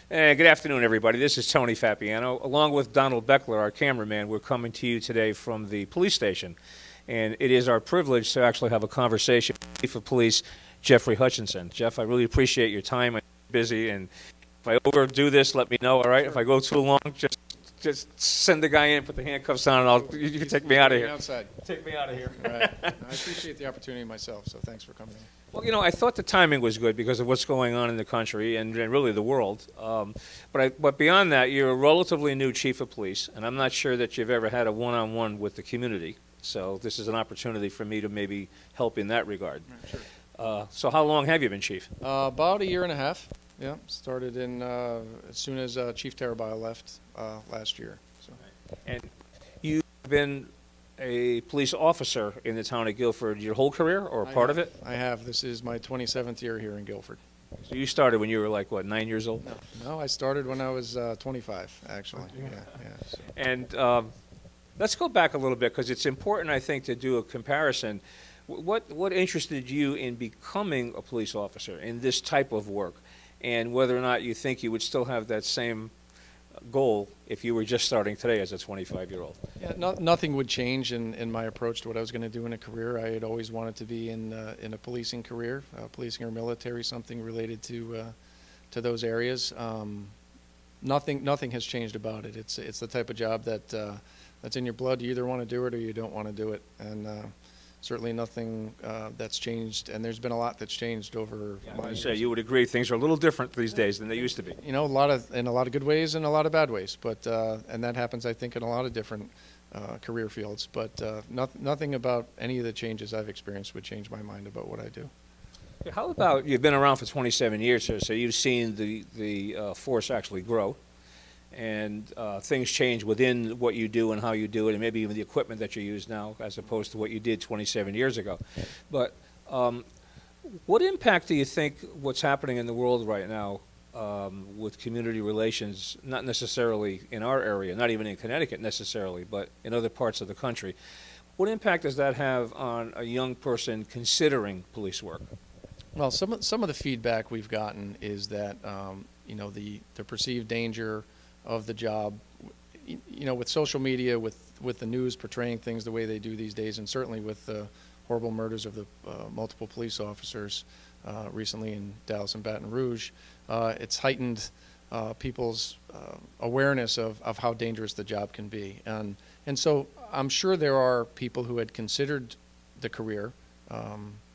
Good afternoon, everybody. This is Tony Fapiano. Along with Donald Beckler, our cameraman, we're coming to you today from the police station. And it is our privilege to actually have a conversation with Chief of Police Jeffrey Hutchinson. Jeff, I really appreciate your time. I'm busy, and if I overdo this, let me know, all right? If I go too long, just send the guy in, put the handcuffs on, and you can take me out of here. Outside. Take me out of here. All right. I appreciate the opportunity myself, so thanks for coming in. Well, I thought the timing was good because of what's going on in the country and really the world. But beyond that, you're a relatively new chief of police, and I'm not sure that you've ever had a one-on-one with the community. So this is an opportunity for me to maybe help in that regard. Right, sure. So how long have you been chief? About a year and a half. Yeah, started in as soon as Chief Terabile left last year. So. And you've been a police officer in the town of Guilford your whole career, or part of it? I have. This is my 27th year here in Guilford. So you started when you were like, what, 9 years old? No, I started when I was 25, actually. Yeah. So. And let's go back a little bit because it's important, I think, to do a comparison. What interested you in becoming a police officer in this type of work, and whether or not you think you would still have that same goal if you were just starting today as a 25-year-old? Yeah, nothing would change in my approach to what I was going to do in a career. I had always wanted to be in a policing career, policing or military, something related to those areas. Nothing has changed about it. It's the type of job that's in your blood. You either want to do it or you don't want to do it, and certainly nothing that's changed, and there's been a lot that's changed over my years. So you would agree things are a little different these days than they used to be. In a lot of good ways and a lot of bad ways, but and that happens, I think, in a lot of different career fields. But nothing about any of the changes I've experienced would change my mind about what I do. How about, you've been around for 27 years here, so you've seen the force actually grow, and things change within what you do and how you do it, and maybe even the equipment that you use now as opposed to what you did 27 years ago. But what impact do you think what's happening in the world right now with community relations, not necessarily in our area, not even in Connecticut necessarily, but in other parts of the country, what impact does that have on a young person considering police work? Well, some of the feedback we've gotten is that the perceived danger of the job, with social media, with the news portraying things the way they do these days, and certainly with the horrible murders of the multiple police officers recently in Dallas and Baton Rouge, it's heightened people's awareness of how dangerous the job can be. And so I'm sure there are people who had considered the career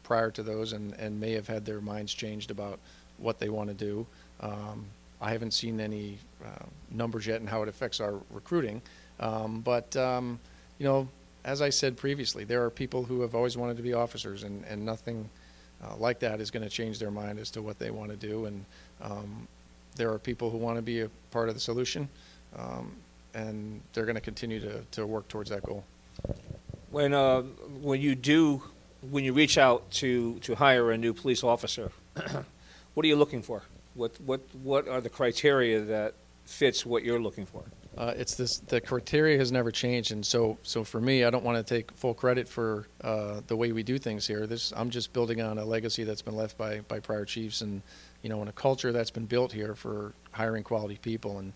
prior to those and may have had their minds changed about what they want to do. I haven't seen any numbers yet in how it affects our recruiting. But as I said previously, there are people who have always wanted to be officers, and nothing like that is going to change their mind as to what they want to do. And there are people who want to be a part of the solution, and they're going to continue to work towards that goal. When you reach out to hire a new police officer, what are you looking for? What are the criteria that fits what you're looking for? The criteria has never changed, and so for me, I don't want to take full credit for the way we do things here. I'm just building on a legacy that's been left by prior chiefs, and and a culture that's been built here for hiring quality people. And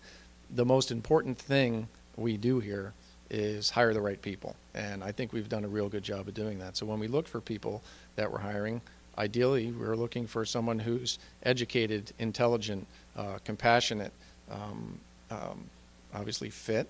the most important thing we do here is hire the right people, and I think we've done a real good job of doing that. So when we look for people that we're hiring, ideally, we're looking for someone who's educated, intelligent, compassionate, obviously fit,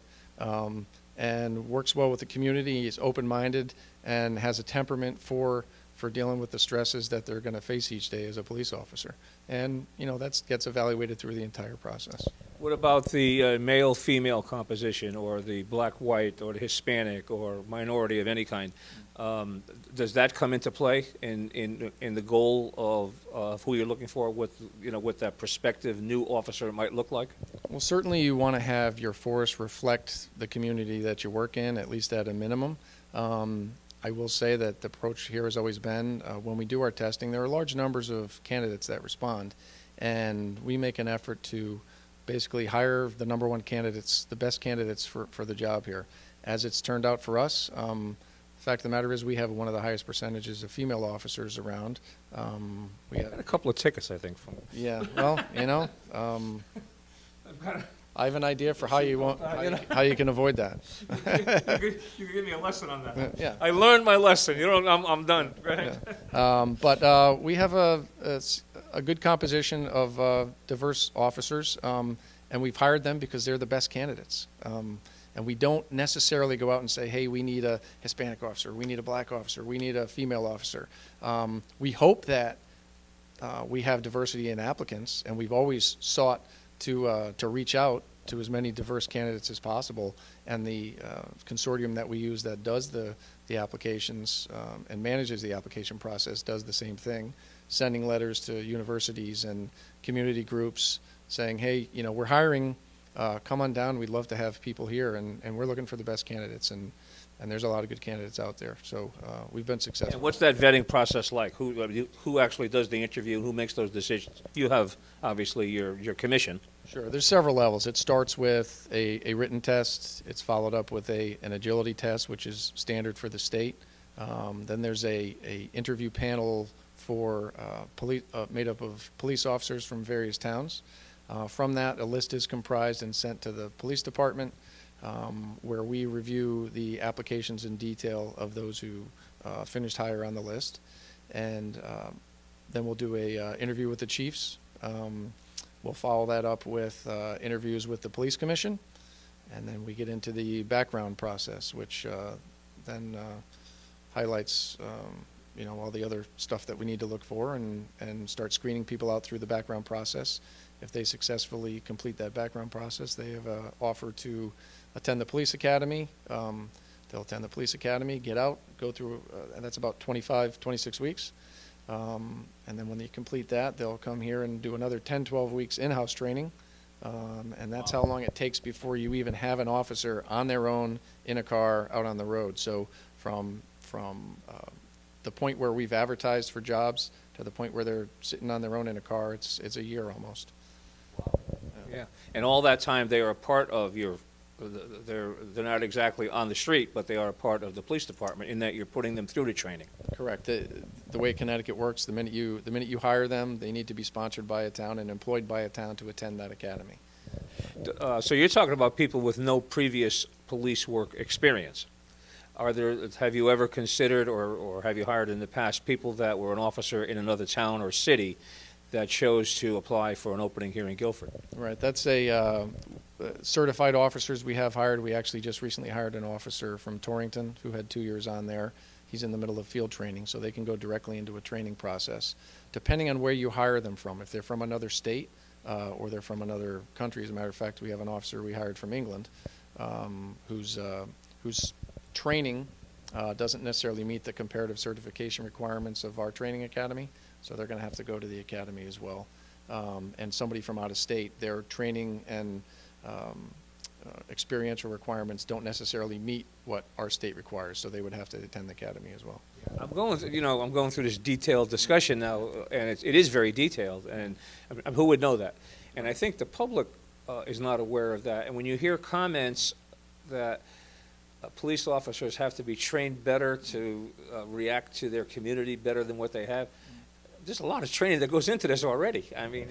and works well with the community, is open-minded, and has a temperament for dealing with the stresses that they're going to face each day as a police officer. And, that gets evaluated through the entire process. What about the male-female composition, or the black-white, or the Hispanic, or minority of any kind? Does that come into play in the goal of who you're looking for, what that prospective new officer might look like? Well, certainly you want to have your force reflect the community that you work in, at least at a minimum. I will say that the approach here has always been, when we do our testing, there are large numbers of candidates that respond, and we make an effort to basically hire the number one candidates, the best candidates for the job here. As it's turned out for us, the fact of the matter is we have one of the highest percentages of female officers around. We have a couple of tickets, I think, from. Yeah, well, I have an idea for how you won't, how you can avoid that. You could give me a lesson on that. Yeah. I learned my lesson. I'm done. Go ahead. But we have a good composition of diverse officers, and we've hired them because they're the best candidates. And we don't necessarily go out and say, hey, we need a Hispanic officer, we need a black officer, we need a female officer. We hope that we have diversity in applicants, and we've always sought to reach out to as many diverse candidates as possible. And the consortium that we use that does the applications and manages the application process does the same thing, sending letters to universities and community groups saying, hey, we're hiring, come on down, we'd love to have people here, and we're looking for the best candidates, and there's a lot of good candidates out there. So we've been successful. And what's that vetting process like? Who actually does the interview? Who makes those decisions? You have, obviously, your commission. Sure. There's several levels. It starts with a written test. It's followed up with an agility test, which is standard for the state. Then there's a interview panel for made up of police officers from various towns. From that, a list is comprised and sent to the police department, where we review the applications in detail of those who finished higher on the list. And then we'll do a interview with the chiefs. We'll follow that up with interviews with the police commission, and then we get into the background process, which then highlights all the other stuff that we need to look for, and start screening people out through the background process. If they successfully complete that background process, they have an offer to attend the police academy. They'll attend the police academy, get out, go through, and that's about 26 weeks. And then when they complete that, they'll come here and do another 10, 12 weeks in-house training. And that's how long it takes before you even have an officer on their own in a car out on the road. So from the point where we've advertised for jobs to the point where they're sitting on their own in a car, it's a year almost. Yeah. And all that time, they are a part of they're not exactly on the street, but they are a part of the police department in that you're putting them through the training. Correct. The way Connecticut works, the minute you hire them, they need to be sponsored by a town and employed by a town to attend that academy. So you're talking about people with no previous police work experience. Have you ever considered or have you hired in the past people that were an officer in another town or city that chose to apply for an opening here in Guilford? Right. That's certified officers we have hired. We actually just recently hired an officer from Torrington who had 2 years on there. He's in the middle of field training, so they can go directly into a training process. Depending on where you hire them from, if they're from another state or they're from another country. As a matter of fact, we have an officer we hired from England whose training doesn't necessarily meet the comparative certification requirements of our training academy, so they're going to have to go to the academy as well. And somebody from out of state, their training and experiential requirements don't necessarily meet what our state requires, so they would have to attend the academy as well. I'm going through this detailed discussion now, and it is very detailed, and who would know that? And I think the public is not aware of that. And when you hear comments that police officers have to be trained better to react to their community better than what they have, there's a lot of training that goes into this already. I mean,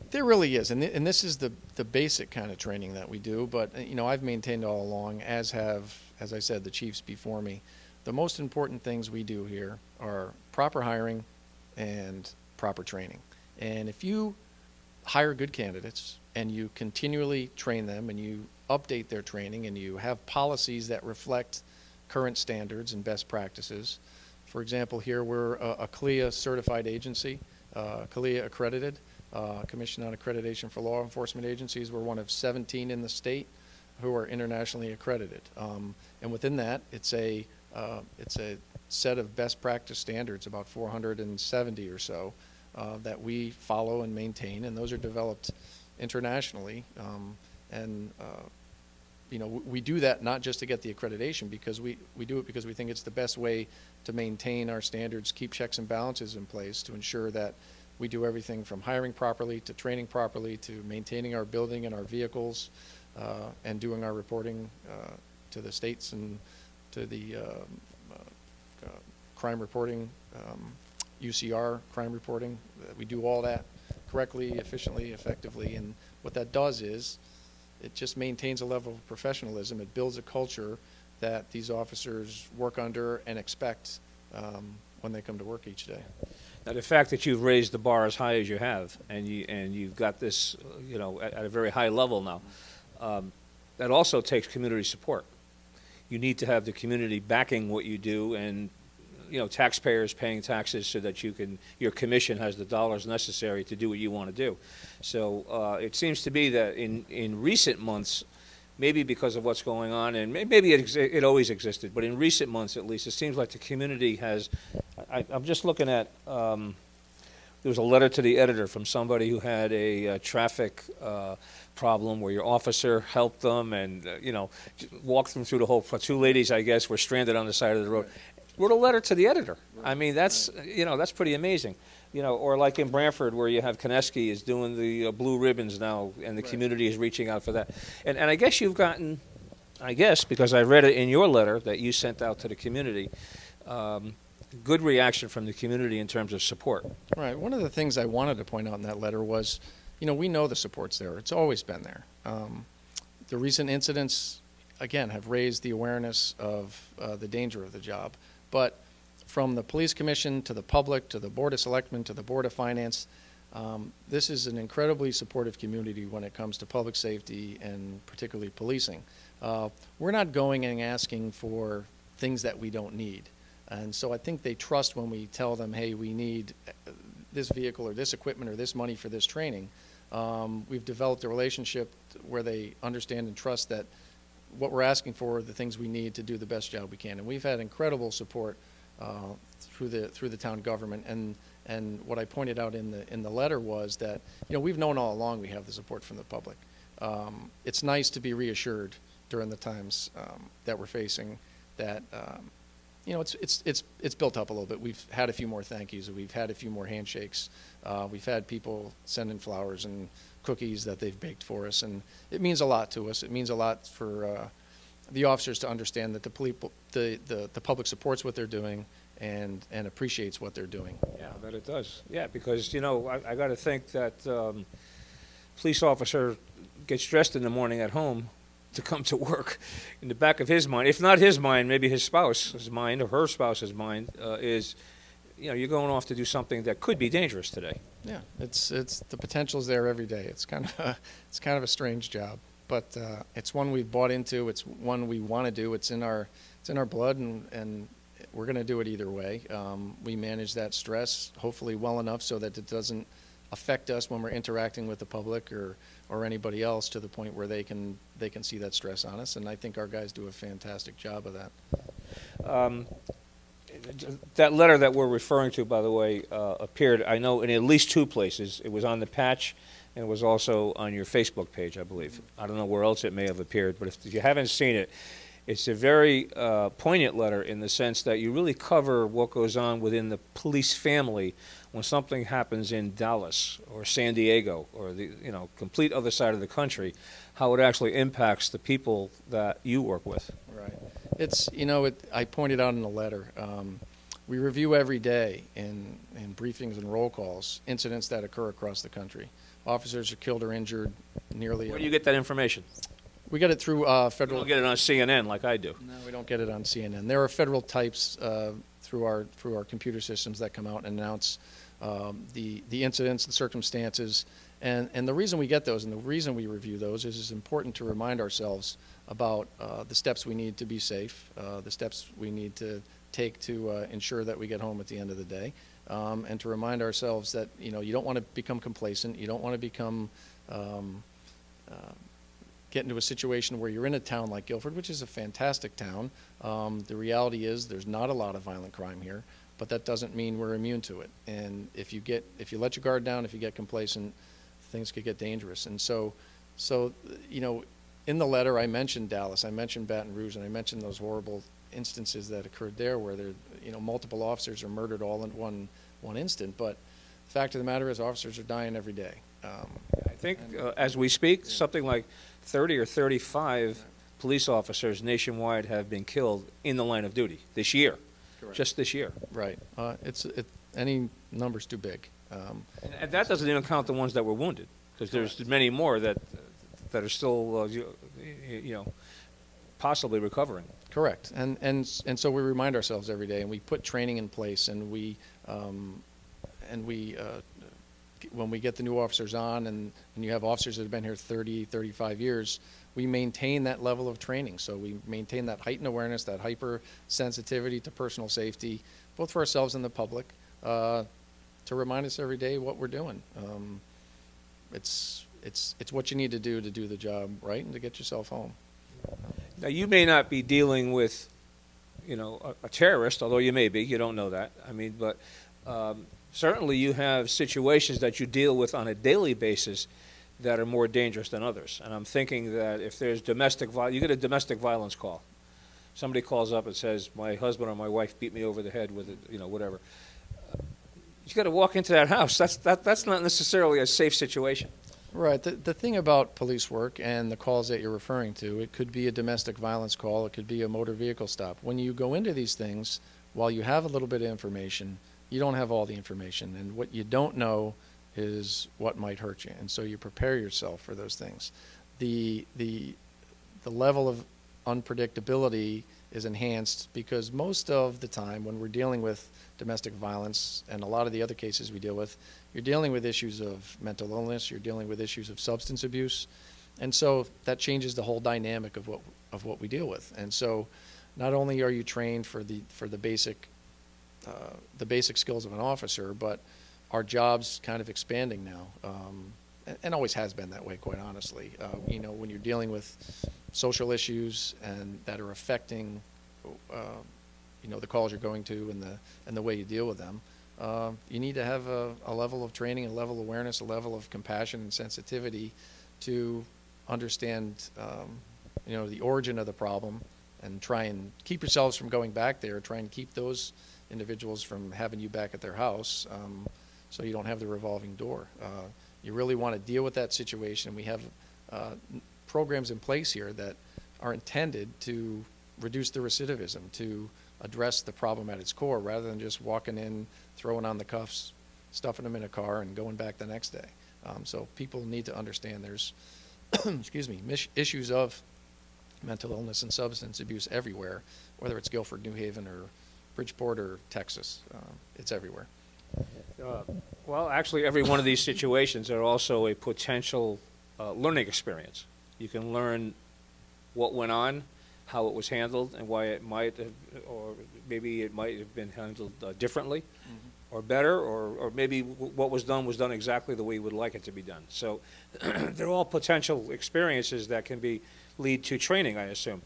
there really is, and this is the basic kind of training that we do. But I've maintained all along, as I said, the chiefs before me, the most important things we do here are proper hiring and proper training. And if you hire good candidates and you continually train them and you update their training and you have policies that reflect current standards and best practices. For example, here we're a CLIA certified agency, CLIA accredited, Commission on Accreditation for Law Enforcement Agencies. We're one of 17 in the state who are internationally accredited. And within that, it's a set of best practice standards, about 470 or so, that we follow and maintain, and those are developed internationally. We do that not just to get the accreditation, because we do it because we think it's the best way to maintain our standards, keep checks and balances in place to ensure that we do everything from hiring properly to training properly to maintaining our building and our vehicles and doing our reporting to the states and to the crime reporting, UCR crime reporting. We do all that correctly, efficiently, effectively, and what that does is it just maintains a level of professionalism. It builds a culture that these officers work under and expect when they come to work each day. Now, the fact that you've raised the bar as high as you have, and you've got this, at a very high level now, that also takes community support. You need to have the community backing what you do, and taxpayers paying taxes so that your commission has the dollars necessary to do what you want to do. So it seems to be that in recent months, maybe because of what's going on, and maybe it always existed, but in recent months at least, it seems like the community has. I'm just looking at. There was a letter to the editor from somebody who had a traffic problem where your officer helped them and walked them through the whole. Two ladies, I guess, were stranded on the side of the road. Wrote a letter to the editor. I mean, that's that's pretty amazing. Or like in Branford, where you have Kineski is doing the blue ribbons now, and the community is reaching out for that. And I guess you've gotten, because I read it in your letter that you sent out to the community, good reaction from the community in terms of support. Right. One of the things I wanted to point out in that letter was, we know the support's there. It's always been there. The recent incidents, again, have raised the awareness of the danger of the job. But from the police commission to the public to the board of selectmen to the board of finance, this is an incredibly supportive community when it comes to public safety and particularly policing. We're not going and asking for things that we don't need. And so I think they trust when we tell them, hey, we need this vehicle or this equipment or this money for this training. We've developed a relationship where they understand and trust that what we're asking for are the things we need to do the best job we can. And we've had incredible support through the town government. And what I pointed out in the letter was that we've known all along we have the support from the public. It's nice to be reassured during the times that we're facing that it's built up a little bit. We've had a few more thank yous. We've had a few more handshakes. We've had people send in flowers and cookies that they've baked for us, and it means a lot to us. It means a lot for the officers to understand that the public supports what they're doing and appreciates what they're doing. Yeah, I bet it does. Yeah, because I got to think that police officer gets dressed in the morning at home to come to work. In the back of his mind, if not his mind, maybe his spouse's mind or her spouse's mind is, you're going off to do something that could be dangerous today. Yeah, it's the potential's there every day. It's kind of a strange job, but it's one we've bought into. It's one we want to do. It's in our blood, and we're going to do it either way. We manage that stress hopefully well enough so that it doesn't affect us when we're interacting with the public or anybody else to the point where they can see that stress on us. And I think our guys do a fantastic job of that. That letter that we're referring to, by the way, appeared, I know, in at least two places. It was on the patch, and it was also on your Facebook page, I believe. I don't know where else it may have appeared, but if you haven't seen it, it's a very poignant letter in the sense that you really cover what goes on within the police family when something happens in Dallas or San Diego or the complete other side of the country, how it actually impacts the people that you work with. Right. It's I pointed out in the letter. We review every day in briefings and roll calls incidents that occur across the country. Officers are killed or injured nearly. Where do you get that information? We get it through federal. You don't get it on CNN like I do. No, we don't get it on CNN. There are federal types through our computer systems that come out and announce the incidents, the circumstances, and the reason we get those and the reason we review those is it's important to remind ourselves about the steps we need to be safe, the steps we need to take to ensure that we get home at the end of the day, and to remind ourselves that you don't want to become complacent, you don't want to become get into a situation where you're in a town like Guilford, which is a fantastic town. The reality is there's not a lot of violent crime here, but that doesn't mean we're immune to it. And if you let your guard down, if you get complacent, things could get dangerous. And so in the letter I mentioned Dallas, I mentioned Baton Rouge, and I mentioned those horrible instances that occurred there where multiple officers are murdered all in one instant. But the fact of the matter is officers are dying every day. I think as we speak, something like 30 or 35 police officers nationwide have been killed in the line of duty this year. Correct. Just this year. Right. Any number's too big. And that doesn't even count the ones that were wounded, because there's many more that that are still, possibly recovering. Correct. And so we remind ourselves every day, and we put training in place, and we when we get the new officers on, and you have officers that have been here 30, 35 years, we maintain that level of training. So we maintain that heightened awareness, that hypersensitivity to personal safety, both for ourselves and the public, to remind us every day what we're doing. It's what you need to do the job right and to get yourself home. Now, you may not be dealing with, a terrorist, although you may be. You don't know that. I mean, but certainly you have situations that you deal with on a daily basis that are more dangerous than others. And I'm thinking that if there's you get a domestic violence call. Somebody calls up and says, my husband or my wife beat me over the head with it, whatever. You got to walk into that house. That's not necessarily a safe situation. Right. The thing about police work and the calls that you're referring to, it could be a domestic violence call, it could be a motor vehicle stop. When you go into these things, while you have a little bit of information, you don't have all the information. And what you don't know is what might hurt you. And so you prepare yourself for those things. The level of unpredictability is enhanced because most of the time when we're dealing with domestic violence and a lot of the other cases we deal with, you're dealing with issues of mental illness, you're dealing with issues of substance abuse, and so that changes the whole dynamic of what we deal with. And so not only are you trained for the basic skills of an officer, but our job's kind of expanding now, and always has been that way, quite honestly. When you're dealing with social issues and that are affecting the calls you're going to and the way you deal with them, you need to have a level of training, a level of awareness, a level of compassion and sensitivity to understand the origin of the problem and try and keep yourselves from going back there, try and keep those individuals from having you back at their house, so you don't have the revolving door. You really want to deal with that situation. We have programs in place here that are intended to reduce the recidivism, to address the problem at its core, rather than just walking in, throwing on the cuffs, stuffing them in a car, and going back the next day. So people need to understand there's issues of mental illness and substance abuse everywhere, whether it's Guilford, New Haven, or Bridgeport, or Texas. It's everywhere. Well, actually, every one of these situations are also a potential learning experience. You can learn what went on, how it was handled, and why it might have, or maybe it might have been handled differently, or better, or maybe what was done exactly the way you would like it to be done. So they're all potential experiences that can lead to training, I assume.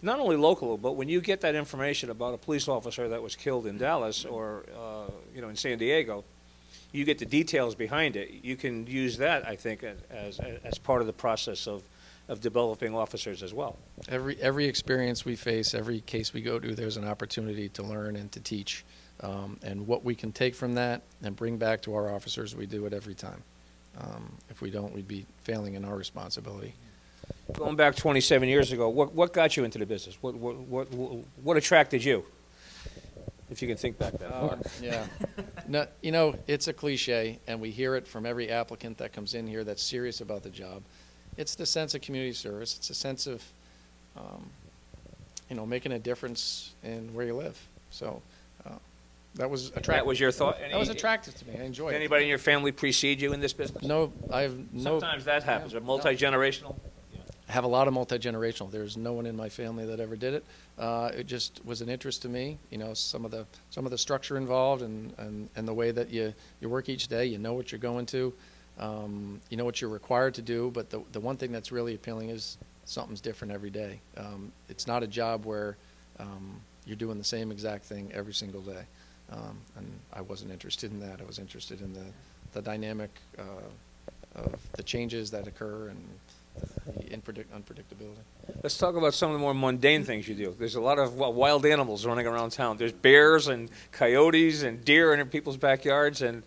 Not only local, but when you get that information about a police officer that was killed in Dallas or in San Diego, you get the details behind it. You can use that, I think, as part of the process of developing officers as well. Every experience we face, every case we go to, there's an opportunity to learn and to teach. And what we can take from that and bring back to our officers, we do it every time. If we don't, we'd be failing in our responsibility. Going back 27 years ago, what got you into the business? What attracted you? If you can think back that far. Yeah. No, it's a cliche, and we hear it from every applicant that comes in here that's serious about the job. It's the sense of community service. It's a sense of, making a difference in where you live. So that was attractive. That was your thought? That was attractive to me. I enjoyed it. Did anybody in your family precede you in this business? No, I have no. Sometimes that happens. Are multi-generational? I have a lot of multi-generational. There's no one in my family that ever did it. It just was an interest to me. Some of the structure involved and the way that you work each day. You know what you're going to. You know what you're required to do. But the one thing that's really appealing is something's different every day. It's not a job where you're doing the same exact thing every single day. And I wasn't interested in that. I was interested in the dynamic of the changes that occur and the unpredictability. Let's talk about some of the more mundane things you do. There's a lot of wild animals running around town. There's bears and coyotes and deer in people's backyards. And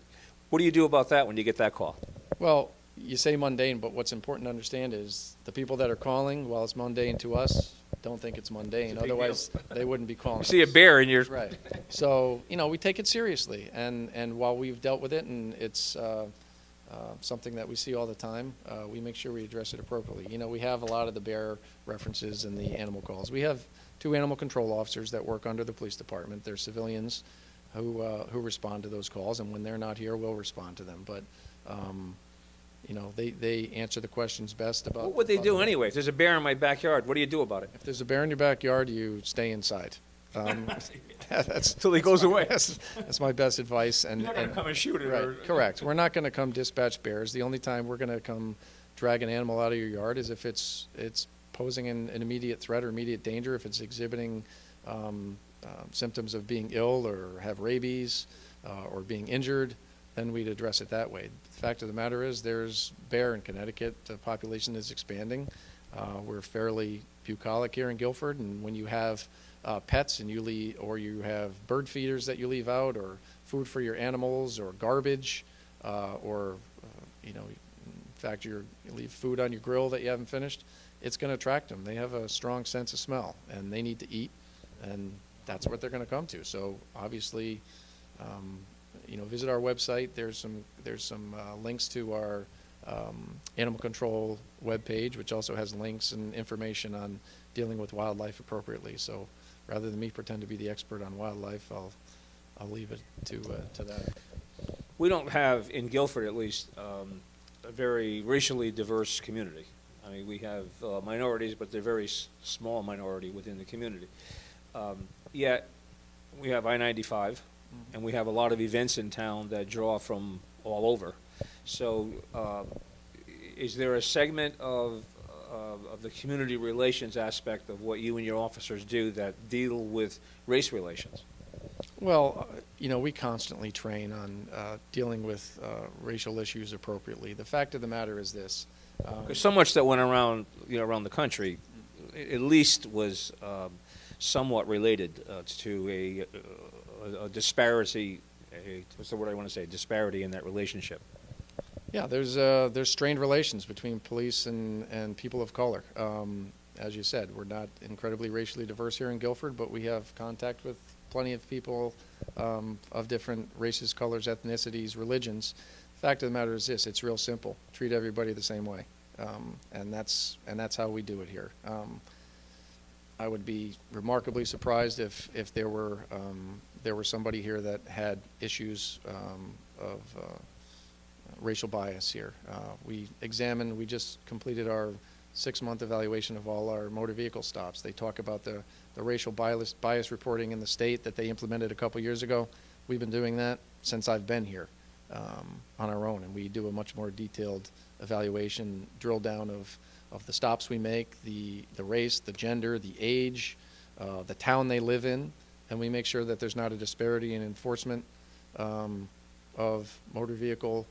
what do you do about that when you get that call? Well, you say mundane, but what's important to understand is the people that are calling, while it's mundane to us, don't think it's mundane. Otherwise, they wouldn't be calling. You see a bear and you're... Right. So, we take it seriously. And while we've dealt with it and it's something that we see all the time, we make sure we address it appropriately. You know, we have a lot of the bear references in the animal calls. We have 2 animal control officers that work under the police department. They're civilians who respond to those calls, and when they're not here, we'll respond to them. But you know, they answer the questions best about. What would they do anyway? If there's a bear in my backyard, what do you do about it? If there's a bear in your backyard, you stay inside. That's Till he goes away. That's my best advice. And You're not going to come and shoot it. right, Or, correct. We're not going to come dispatch bears. The only time we're going to come drag an animal out of your yard is if it's posing an immediate threat or immediate danger. If it's exhibiting symptoms of being ill or have rabies or being injured, then we'd address it that way. The fact of the matter is there's bear in Connecticut. The population is expanding. We're fairly bucolic here in Guilford, and when you have pets and you have bird feeders that you leave out, or food for your animals, or garbage, or you know, in fact, you leave food on your grill that you haven't finished, it's going to attract them. They have a strong sense of smell, and they need to eat, and that's what they're going to come to. So obviously, you know, visit our website. There's some links to our animal control webpage, which also has links and information on dealing with wildlife appropriately. So rather than me pretend to be the expert on wildlife, I'll leave it to that. we don't have, in Guilford at least, a very racially diverse community. I mean, we have minorities, but they're very small minority within the community. Yet, we have I-95, and we have a lot of events in town that draw from all over. So, is there a segment of the community relations aspect of what you and your officers do that deal with race relations? Well, you know, we constantly train on dealing with racial issues appropriately. The fact of the matter is this. Because so much that went around, around the country, at least was somewhat related to a disparity. What's the word I want to say? Disparity in that relationship. Yeah, there's strained relations between police and people of color. As you said, we're not incredibly racially diverse here in Guilford, but we have contact with plenty of people of different races, colors, ethnicities, religions. The fact of the matter is this: it's real simple. Treat everybody the same way, and that's how we do it here. I would be remarkably surprised if there were somebody here that had issues of racial bias here. We just completed our 6-month evaluation of all our motor vehicle stops. They talk about the racial bias reporting in the state that they implemented a couple years ago. We've been doing that since I've been here on our own, and we do a much more detailed evaluation, drill down of the stops we make, the race, the gender, the age, the town they live in, and we make sure that there's not a disparity in enforcement of motor vehicle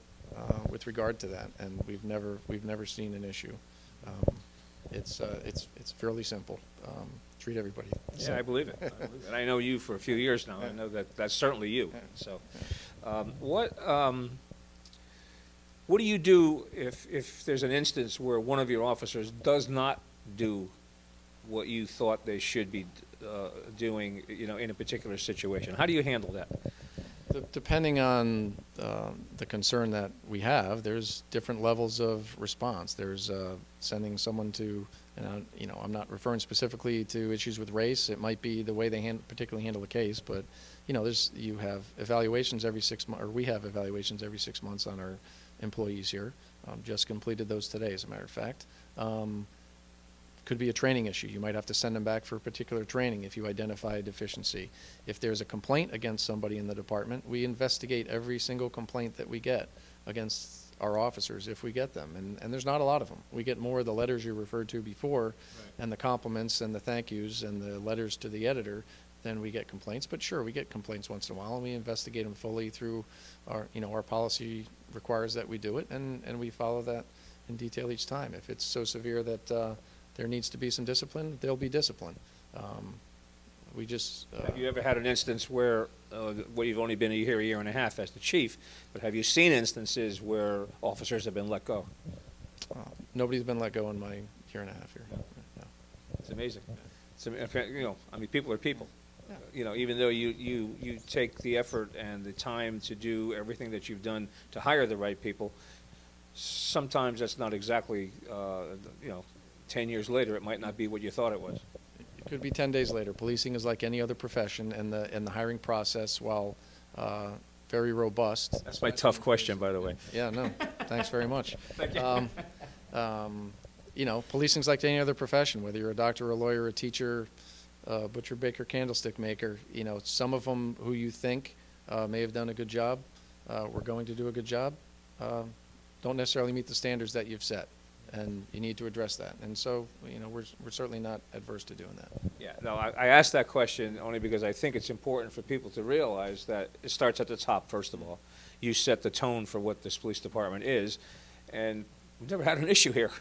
with regard to that, and we've never seen an issue. It's fairly simple. Treat everybody. Yeah, I believe it. And I know you for a few years now. I know that's certainly you. So, what do you do if there's an instance where one of your officers does not do what you thought they should be doing, in a particular situation? How do you handle that? Depending on the concern that we have, there's different levels of response. There's sending someone to, I'm not referring specifically to issues with race. It might be the way they particularly handle a case, but you have evaluations every 6 months, or we have evaluations every 6 months on our employees here. Just completed those today, as a matter of fact. Could be a training issue. You might have to send them back for particular training if you identify a deficiency. If there's a complaint against somebody in the department, we investigate every single complaint that we get against our officers if we get them. And there's not a lot of them. We get more of the letters you referred to before, right, and the compliments and the thank yous and the letters to the editor than we get complaints. But sure, we get complaints once in a while, and we investigate them fully through our policy requires that we do it, and we follow that in detail each time. If it's so severe that there needs to be some discipline, there'll be discipline. Have you ever had an instance where, you've only been here a year and a half as the chief, but have you seen instances where officers have been let go? Nobody's been let go in my year and a half here. No. No. It's amazing. People are people. Yeah. Even though you take the effort and the time to do everything that you've done to hire the right people, sometimes that's not exactly, 10 years later, it might not be what you thought it was. It could be 10 days later. Policing is like any other profession, and the hiring process, while very robust. That's my tough question, by the way. Yeah, no, thanks very much. Thank you. Policing's like any other profession, whether you're a doctor, a lawyer, a teacher, butcher, baker, candlestick maker. Some of them who you think may have done a good job, were going to do a good job, don't necessarily meet the standards that you've set, and you need to address that. And so, we're certainly not adverse to doing that. Yeah, no, I asked that question only because I think it's important for people to realize that it starts at the top, first of all. You set the tone for what this police department is, and we've never had an issue here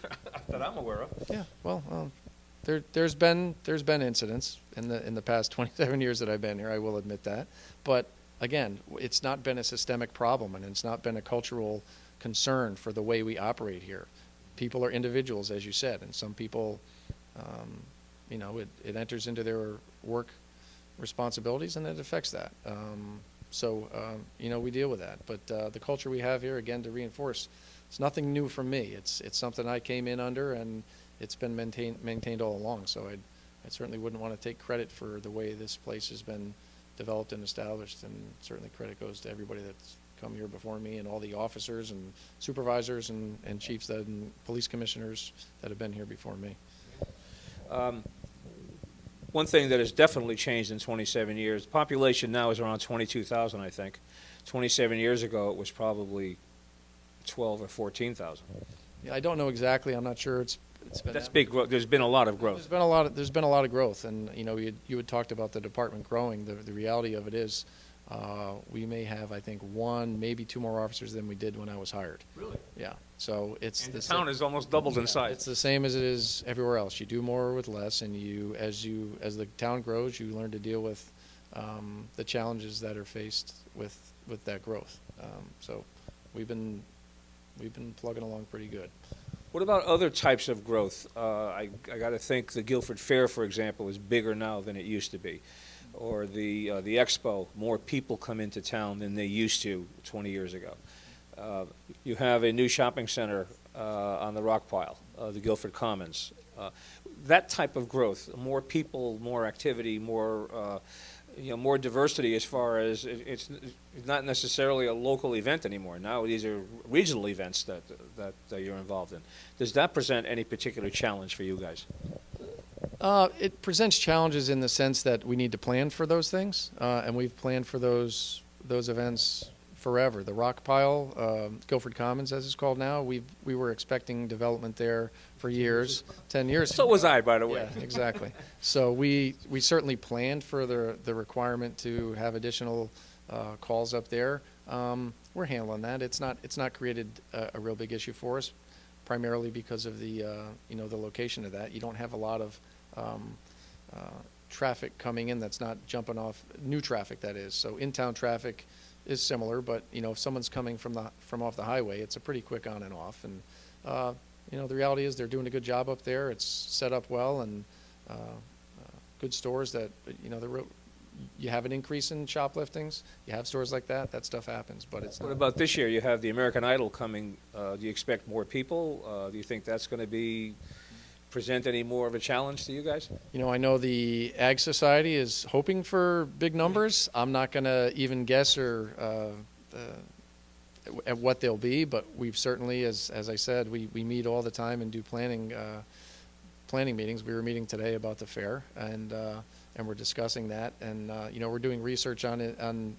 that I'm aware of. Yeah, well, there's been incidents in the past 27 years that I've been here. I will admit that, but again, it's not been a systemic problem, and it's not been a cultural concern for the way we operate here. People are individuals, as you said, and some people, it enters into their work responsibilities, and it affects that. We deal with that. But the culture we have here, again, to reinforce, it's nothing new from me. It's something I came in under, and it's been maintained all along. So I certainly wouldn't want to take credit for the way this place has been developed and established, and certainly credit goes to everybody that's come here before me, and all the officers and supervisors and chiefs and police commissioners that have been here before me. One thing that has definitely changed in 27 years, the population now is around 22,000, I think. 27 years ago, it was probably 12 or 14,000. Yeah, I don't know exactly. I'm not sure. It's been That's big growth. There's been a lot of growth. There's been a lot of growth, and you had talked about the department growing. The reality of it is, we may have, I think, one, maybe two more officers than we did when I was hired. Really? Yeah. So it's And the town has almost doubled in size. It's the same as it is everywhere else. You do more with less, and as the town grows, you learn to deal with the challenges that are faced with that growth. So we've been plugging along pretty good. What about other types of growth? I got to think the Guilford Fair, for example, is bigger now than it used to be. Or the Expo, more people come into town than they used to 20 years ago. You have a new shopping center on the rock pile, the Guilford Commons. That type of growth, more people, more activity, more diversity as far as it's not necessarily a local event anymore. Now these are regional events that you're involved in. Does that present any particular challenge for you guys? It presents challenges in the sense that we need to plan for those things, and we've planned for those events forever. The rock pile, Guilford Commons, as it's called now, we were expecting development there for years, 10 years. So was I, by the way. Yeah, exactly. So we certainly planned for the requirement to have additional calls up there. We're handling that. It's not created a real big issue for us, primarily because of the location of that. You don't have a lot of traffic coming in that's not jumping off, new traffic that is. So in-town traffic is similar, but if someone's coming from off the highway, it's a pretty quick on and off. And the reality is they're doing a good job up there. It's set up well, and good stores that you have an increase in shopliftings. You have stores like that. That stuff happens, but it's not. What about this year? You have the American Idol coming. Do you expect more people? Do you think that's going to present any more of a challenge to you guys? I know the Ag Society is hoping for big numbers. I'm not going to even guess or at what they'll be, but we've certainly, as I said, we meet all the time and do planning meetings. We were meeting today about the fair, and we're discussing that, and we're doing research on it, on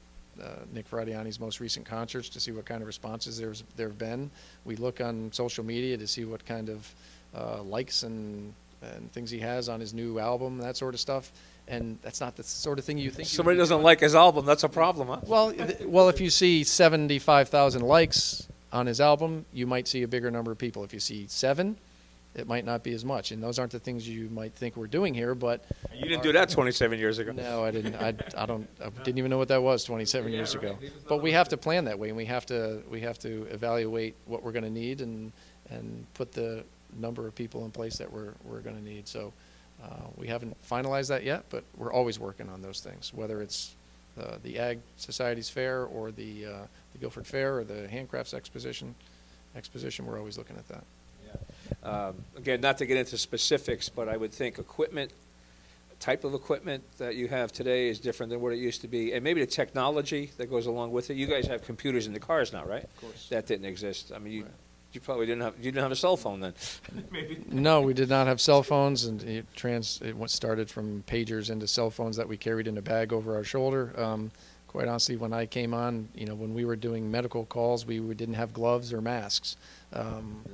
Nick Fradiani's most recent concerts, to see what kind of responses there have been. We look on social media to see what kind of likes and things he has on his new album, that sort of stuff. And that's not the sort of thing you think. Somebody doesn't like his album, that's a problem, huh? Well, if you see 75,000 likes on his album, you might see a bigger number of people. If you see 7, it might not be as much. And those aren't the things you might think we're doing here, but. You didn't do that 27 years ago. No, I didn't. I didn't even know what that was 27 years ago. But we have to plan that way, and we have to evaluate what we're going to need and put the number of people in place that we're going to need. So we haven't finalized that yet, but we're always working on those things, whether it's the Ag Society's Fair or the Guilford Fair or the Handcrafts Exposition. next position, we're always looking at that. Again, not to get into specifics, but I would think type of equipment that you have today is different than what it used to be, and maybe the technology that goes along with it. You guys have computers in the cars now, right? Of course. That didn't exist. I mean, Right. you probably didn't have a cell phone then. Maybe. No, we did not have cell phones, and started from pagers into cell phones that we carried in a bag over our shoulder. Quite honestly, when I came on, when we were doing medical calls, we didn't have gloves or masks.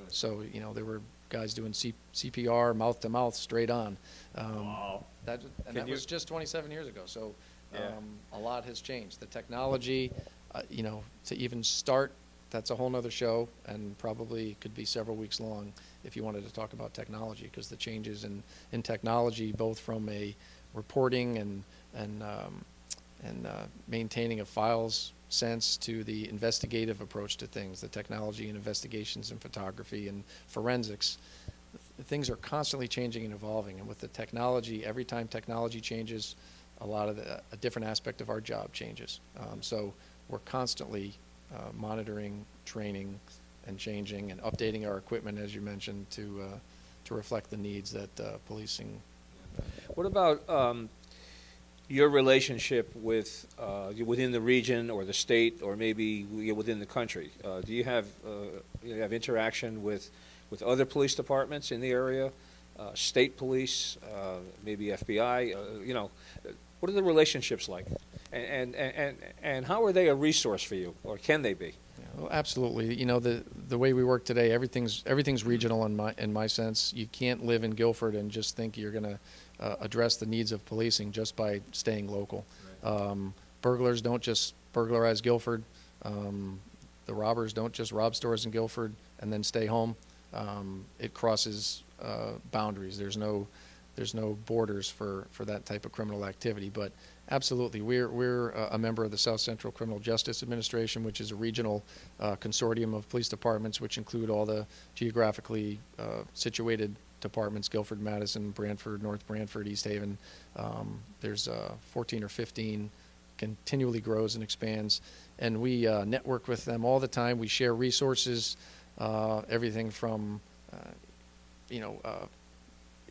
So, there were guys doing CPR, mouth to mouth, straight on. Wow. That was just 27 years ago. So, Yeah. a lot has changed. The technology, to even start, that's a whole nother show, and probably could be several weeks long if you wanted to talk about technology, because the changes in technology, both from a reporting and maintaining of files sense to the investigative approach to things, the technology and investigations and photography and forensics, things are constantly changing and evolving. And with the technology, every time technology changes, a different aspect of our job changes. So we're constantly monitoring, training, and changing and updating our equipment, as you mentioned, to reflect the needs that policing. What about your relationship with within the region or the state or maybe within the country? Do you have interaction with other police departments in the area, state police, maybe FBI? What are the relationships like, and how are they a resource for you, or can they be? Well, absolutely. The way we work today, everything's regional in my sense. You can't live in Guilford and just think you're going to address the needs of policing just by staying local. Right. Burglars don't just burglarize Guilford. The robbers don't just rob stores in Guilford and then stay home. It crosses boundaries. There's no borders for that type of criminal activity. But absolutely, we're a member of the South Central Criminal Justice Administration, which is a regional consortium of police departments, which include all the geographically situated departments: Guilford, Madison, Brantford, North Brantford, East Haven. There's 14 or 15, continually grows and expands. And we network with them all the time. We share resources, everything from,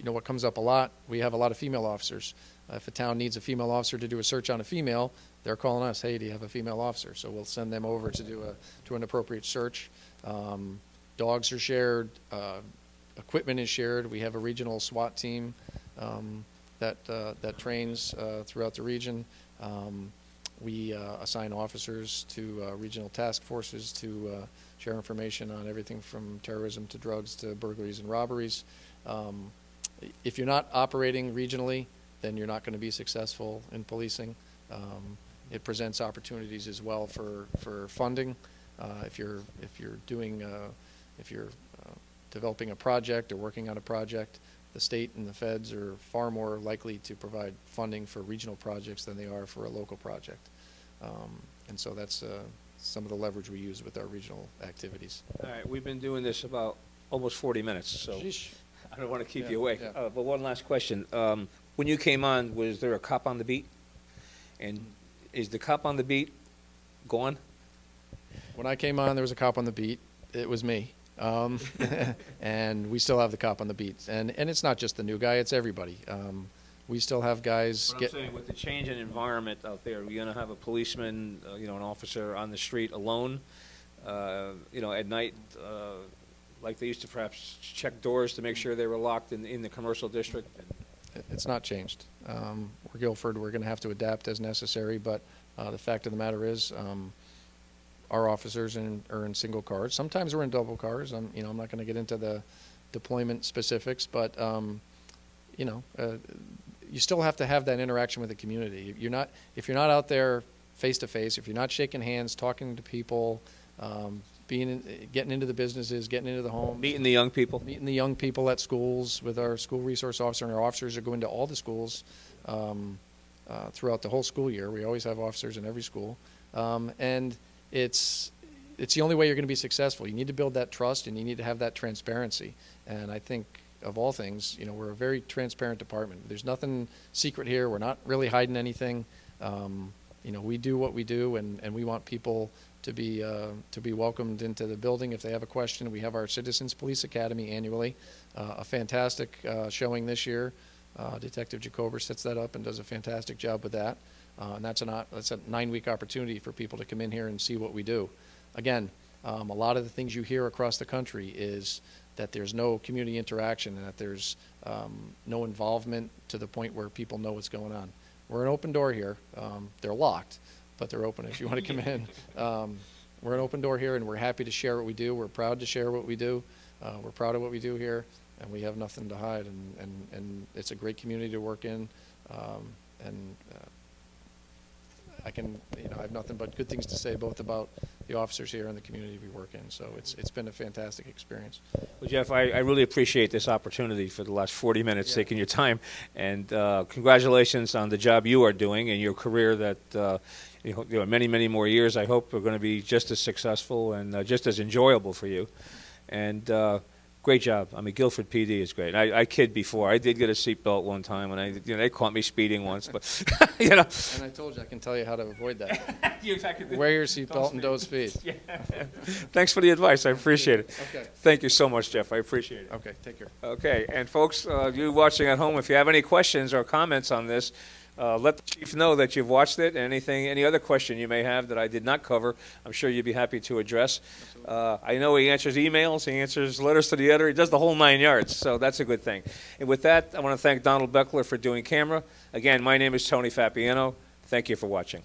what comes up a lot. We have a lot of female officers. If a town needs a female officer to do a search on a female, they're calling us, hey, do you have a female officer? So we'll send them over to do an appropriate search. Dogs are shared. Equipment is shared. We have a regional SWAT team that trains throughout the region. We assign officers to regional task forces to share information on everything from terrorism to drugs to burglaries and robberies. If you're not operating regionally, then you're not going to be successful in policing. It presents opportunities as well for funding. If you're developing a project or working on a project, the state and the feds are far more likely to provide funding for regional projects than they are for a local project. And so that's some of the leverage we use with our regional activities. All right, we've been doing this about almost 40 minutes, so Sheesh. I don't want to keep you awake. Yeah. But one last question. When you came on, was there a cop on the beat? And is the cop on the beat gone? When I came on, there was a cop on the beat. It was me. And we still have the cop on the beat. And it's not just the new guy, it's everybody. We still have guys But I'm saying with the change in environment out there, you're going to have a policeman, an officer on the street alone, at night, like they used to perhaps check doors to make sure they were locked in the commercial district. It's not changed. We're Guilford. We're going to have to adapt as necessary. But the fact of the matter is, our officers are in single cars. Sometimes we're in double cars. I'm not going to get into the deployment specifics, but you still have to have that interaction with the community. If you're not out there face to face, if you're not shaking hands, talking to people, getting into the businesses, getting into the homes, Meeting the young people. meeting the young people at schools with our school resource officer, and our officers are going to all the schools throughout the whole school year. We always have officers in every school, and it's the only way you're going to be successful. You need to build that trust, and you need to have that transparency. And I think, of all things, we're a very transparent department. There's nothing secret here. We're not really hiding anything. We do what we do, and we want people to be welcomed into the building if they have a question. We have our Citizens Police Academy annually, a fantastic showing this year. Detective Jacober sets that up and does a fantastic job with that. And that's a 9-week opportunity for people to come in here and see what we do. Again, a lot of the things you hear across the country is that there's no community interaction and that there's no involvement to the point where people know what's going on. We're an open door here. They're locked, but they're open if you want to come in. We're an open door here, and we're happy to share what we do. We're proud to share what we do. We're proud of what we do here, and we have nothing to hide. And it's a great community to work in. I have nothing but good things to say both about the officers here and the community we work in. So it's been a fantastic experience. Well, Jeff, I really appreciate this opportunity for the last 40 minutes, taking your time, and congratulations on the job you are doing and your career that many, many more years, I hope, are going to be just as successful and just as enjoyable for you. And great job. I mean, Guilford PD is great. I kid before. I did get a seatbelt one time, and they caught me speeding once, but And I told you I can tell you how to avoid that. Wear your seatbelt and don't speed. Yeah. Thanks for the advice. I appreciate it. Okay. Thank you so much, Jeff. I appreciate it. Okay. Take care. Okay, and folks, you watching at home, if you have any questions or comments on this, let the chief know that you've watched it. Any other question you may have that I did not cover, I'm sure you'd be happy to address. I know he answers emails, he answers letters to the editor, he does the whole 9 yards, so that's a good thing. And with that, I want to thank Donald Beckler for doing camera. Again, my name is Tony Fapiano. Thank you for watching.